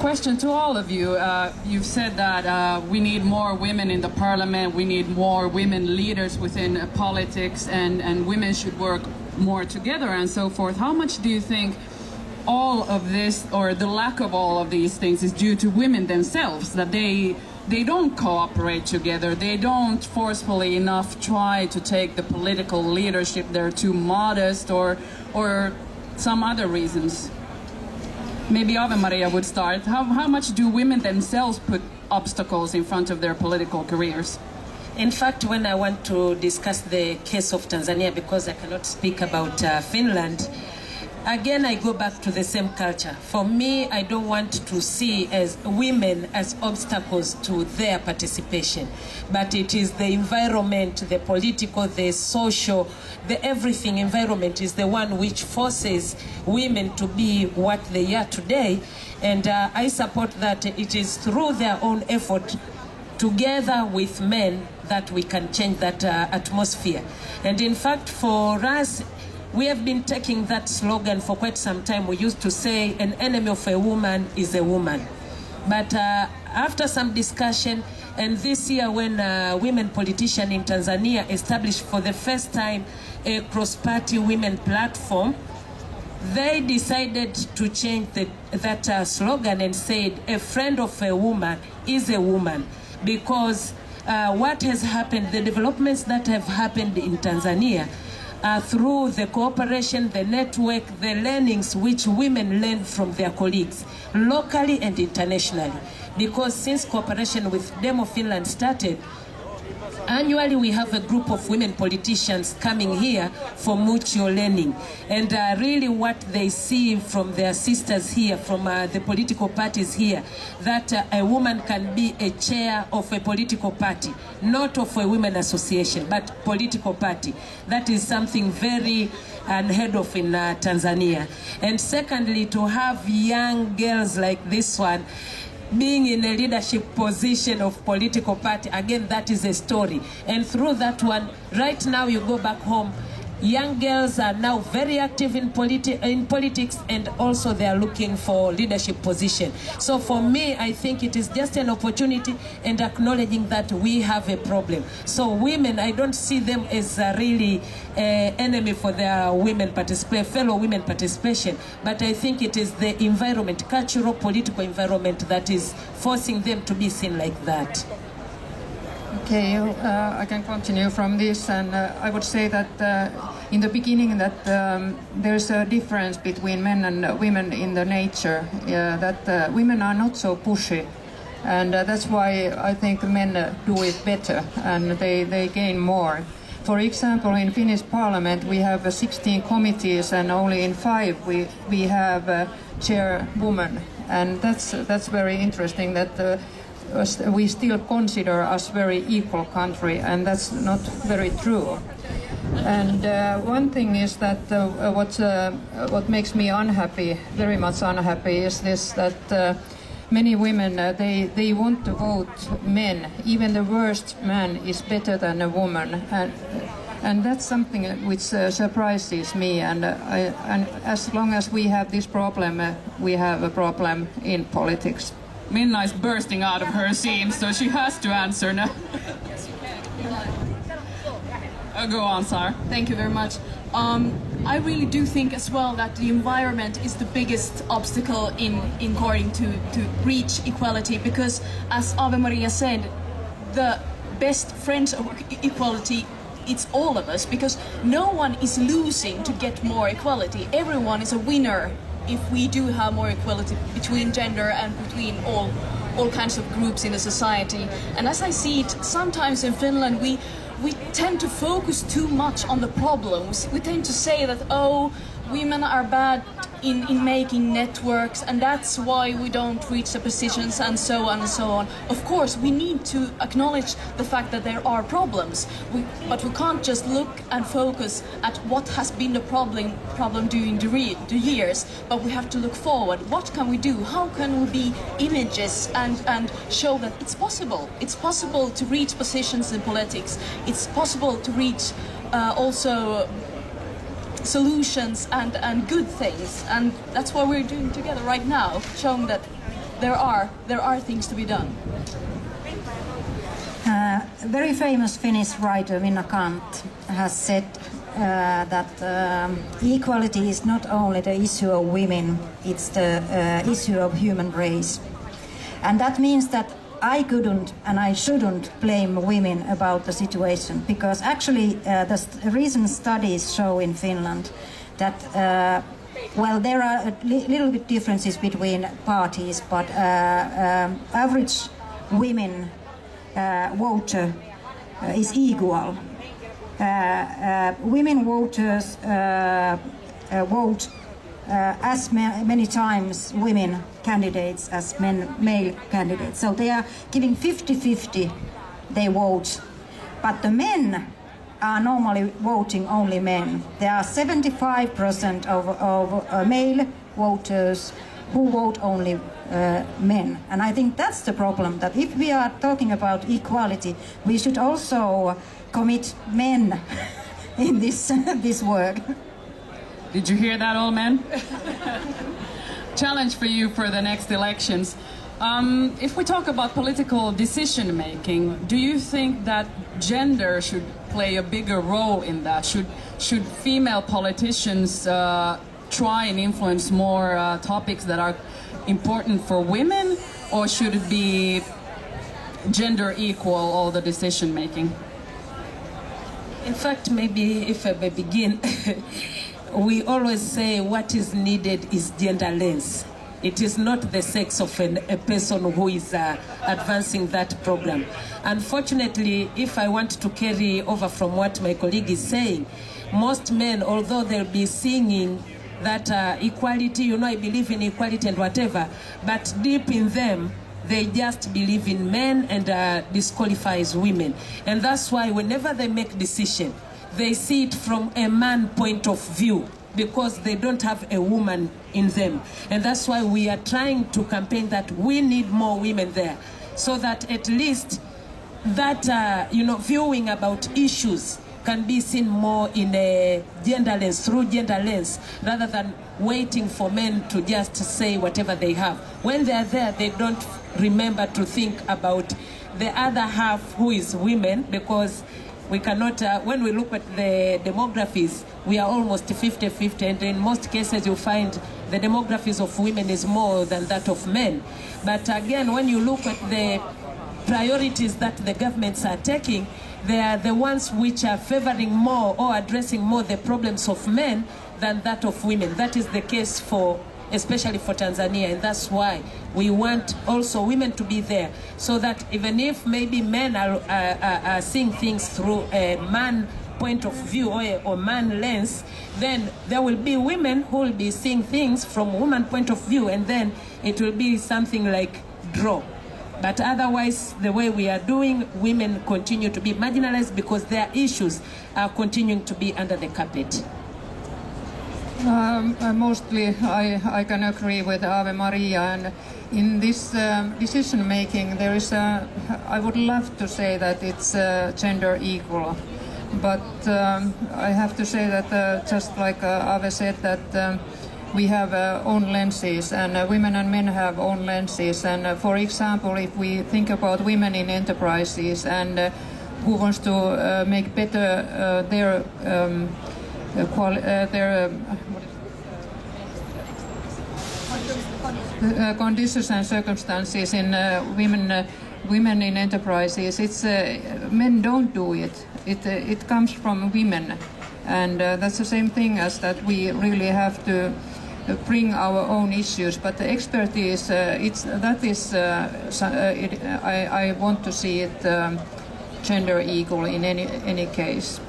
question to all of you. You've said that we need more women in the parliament, we need more women leaders within politics, and women should work more together and so forth. How much do you think all of this, or the lack of all of these things, is due to women themselves, that they don't cooperate together, they don't forcefully enough try to take the political leadership, they're too modest, or some other reasons? Maybe Ave-Maria would start. How much do women themselves put obstacles in front of their political careers? In fact, when I want to discuss the case of Tanzania, because I cannot speak about Finland, again, I go back to the same culture. For me, I don't want to see as women as obstacles to their participation, but it is the environment, the political, the social, the everything environment is the one which forces women to be what they are today. And I support that it is through their own effort, together with men, that we can change that atmosphere. And in fact, for us, we have been taking that slogan for quite some time. We used to say an enemy of a woman is a woman. But after some discussion, and this year when women politicians in Tanzania established for the first time a cross-party women platform, they decided to change that slogan and said a friend of a woman is a woman. Because what has happened, the developments that have happened in Tanzania, through the cooperation, the network, the learnings which women learn from their colleagues, locally and internationally. Because since cooperation with Demo Finland started, annually we have a group of women politicians coming here for mutual learning. And really what they see from their sisters here, from the political parties here, that a woman can be a chair of a political party, not of a women association, but political party. That is something very unheard of in Tanzania. And secondly, to have young girls like this one being in a leadership position of political party, again, that is a story. And through that one, right now you go back home, young girls are now very active in politics, and also they are looking for leadership position. So for me, I think it is just an opportunity and acknowledging that we have a problem. So women, I don't see them as really enemy for their fellow women participation, but I think it is the environment, cultural, political environment, that is forcing them to be seen like that. Okay, I can continue from this, and I would say that in the beginning that there's a difference between men and women in the nature, that women are not so pushy, and that's why I think men do it better and they gain more. For example, in Finnish Parliament we have 16 committees, and only in 5 we have a chairwoman, and that's very interesting that we still consider us very equal country, and that's not very true. And one thing is that what makes me unhappy, very much unhappy, is this, that many women, they want to vote men. Even the worst man is better than a woman. And that's something which surprises me. And as long as we have this problem, we have a problem in politics. Minna is bursting out of her seat, so she has to answer now. Go on, Sar. Thank you very much. I really do think as well that the environment is the biggest obstacle in going to reach equality, because as Ave-Maria said, the best friends of equality, it's all of us, because no one is losing to get more equality. Everyone is a winner if we do have more equality between gender and between all kinds of groups in a society. And as I see it, sometimes in Finland we tend to focus too much on the problems. We tend to say that, oh, women are bad in making networks, and that's why we don't reach the positions, and so on and so on. Of course, we need to acknowledge the fact that there are problems, but we can't just look and focus at what has been the problem during the years, but we have to look forward. What can we do? How can we be images and show that it's possible? It's possible to reach positions in politics. It's possible to reach also solutions and good things, and that's what we're doing together right now, showing that there are things to be done. Very famous Finnish writer Minna Kant has said that equality is not only the issue of women, it's the issue of human race. And that means that I couldn't and I shouldn't blame women about the situation, because actually the recent studies show in Finland that well, there are little bit differences between parties, but average women voter is equal. Women voters vote as many times women candidates as male candidates. So they are giving 50-50 they vote. But the men are normally voting only men. There are 75% of male voters who vote only men. And I think that's the problem, that if we are talking about equality, we should also commit men in this work. Did you hear that, old man? Challenge for you for the next elections. If we talk about political decision making, do you think that gender should play a bigger role in that? Should female politicians try and influence more topics that are important for women, or should it be gender equal all the decision making? In fact, maybe if I may begin, we always say what is needed is genderless. It is not the sex of a person who is advancing that program. Unfortunately, if I want to carry over from what my colleague is saying, most men, although they'll be singing that equality, I believe in equality and whatever, but deep in them, they just believe in men and disqualifies women. And that's why whenever they make decision, they see it from a man point of view, because they don't have a woman in them. And that's why we are trying to campaign that we need more women there, so that at least that, viewing about issues can be seen more in a gender lens, through gender lens, rather than waiting for men to just say whatever they have. When they are there, they don't remember to think about the other half, who is women, because we cannot, when we look at the demographies, we are almost 50-50, and in most cases you find the demographies of women is more than that of men. But again, when you look at the priorities that the governments are taking, they are the ones which are favoring more or addressing more the problems of men than that of women. That is the case especially for Tanzania, and that's why we want also women to be there, so that even if maybe men are seeing things through a man point of view or man lens, then there will be women who will be seeing things from woman point of view, and then it will be something like draw. But otherwise, the way we are doing, women continue to be marginalized because their issues are continuing to be under the carpet. Mostly I can agree with Ave Maria, and in this decision making there is I would love to say that it's gender equal, but I have to say that just like Ave said, that we have own lenses, and women and men have own lenses. And for example, if we think about women in enterprises and who wants to make better their conditions and circumstances in women in enterprises, it's men don't do it. It comes from women, and that's the same thing as that we really have to bring our own issues. But the expertise, I want to see it gender equal in any case.